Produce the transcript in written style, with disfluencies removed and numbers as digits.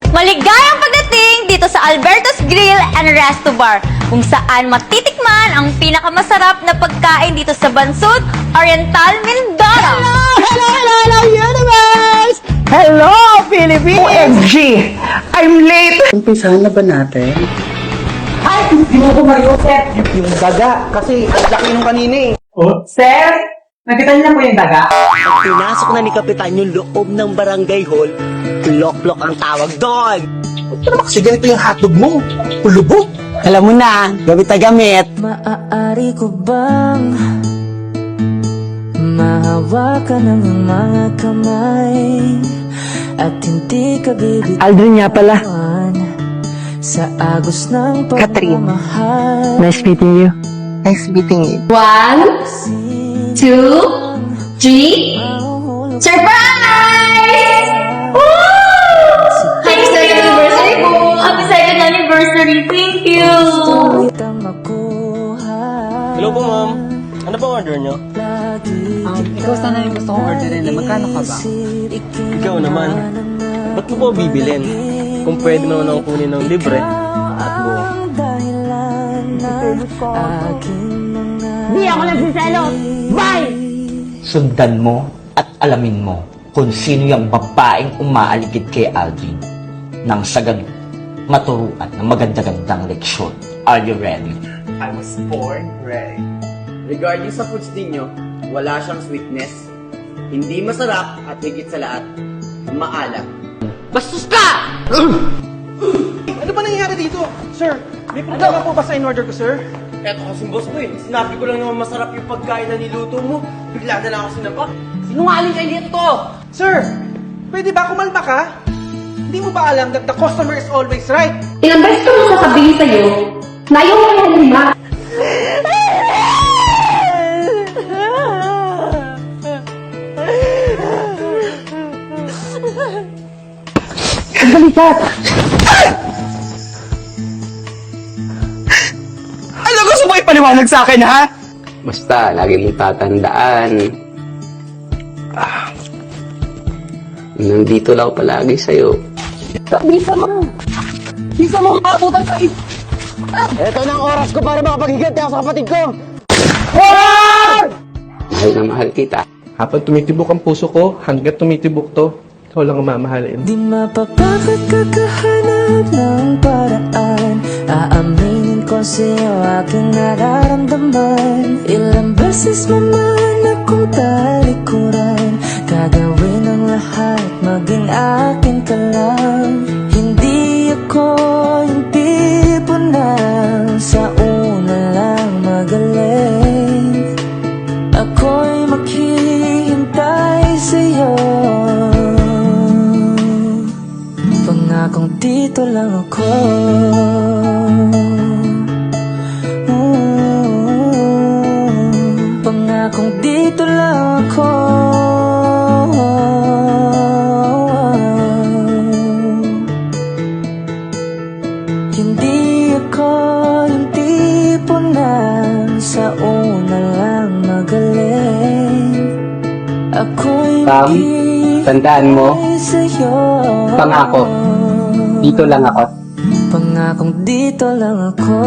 Maligayang pagdating dito sa Alberto's Grill and Resto Bar, kung saan matitikman ang pinakamasarap na pagkain dito sa Bansud, Oriental, Mindoro. Hello, universe! Hello, Philippines! OMG! I'm late! Umpisahan na ba natin? Ay, hindi mo kumayo, sir. Yung daga, kasi ang laki nung kanina eh. Oh, sir! Nakita niya po yung daga? Pag pinasok na ni Kapitan yung loob ng barangay hall, plok-plok ang tawag doon. Ba't naman kasi ganito yung hotdog mo? Pulubog! Alam mo na, gamit na gamit. Maaari ko bang mahawakan ng mga kamay at hindi ka bibitawan Aldrin nga pala. sa agos ng Catherine. pagmamahal. Nice meeting you. Nice meeting you. 1, 2, 3. Surprise! Woo! Happy second anniversary po! Happy second anniversary! Thank you! Hello po, ma'am. Ano ba order nyo? Ikaw sana yung gusto kong orderin na magkano ka ba? Ikaw naman. Ba't mo po bibilin? Kung pwede mo naman kunin ng libre at buo. Di ako nagsiselos! Bye! Sundan mo at alamin mo kung sino yung babaeng umaaligid kay Alvin nang sa ganun maturuan ng maganda-gandang leksyon. Are you ready? I was born ready. Regarding sa foods ninyo, wala siyang sweetness, hindi masarap at higit sa lahat, maalat. Bastos ka! Ano ba nangyayari dito? Sir, may problema po ba sa in-order ko, sir? Eto kasing boss ko eh, sinabi ko lang naman masarap yung pagkain na niluto mo, bigla na lang ako sinapa. Sinungaling kayo dito! Sir, pwede ba kumalma ka? Hindi mo ba alam that the customer is always right? Ilang beses ko nang sasabihin sa'yo na ayaw mo yan lima. Ano gusto mo ipaliwanag sa akin, ha? Basta, lagi mong tatandaan. Nandito lang ako palagi sa'yo. Bisa mo! Bisa mo makabutan sa Ito na ang oras ko para makapaghiganti ako sa kapatid ko! Mahal na mahal kita. Habang tumitibok ang puso ko, hanggat tumitibok to, ikaw lang ang mamahalin. Di mapapagod kakahanap ng paraan. Aaminin ko sa'yo aking nararamdaman. Ilang beses mo man akong talikuran, gagawin ang lahat, maging akin ka lang. Hindi ako yung tipo na sa una lang magaling. Ako'y maghihintay sa'yo. Pangakong dito lang ako. Pangakong dito lang ako. Hindi ako yung tipo na sa una lang magaling. Ako'y Pam, tandaan mo, sa'yo. pangako, dito lang ako. Pangakong dito lang ako.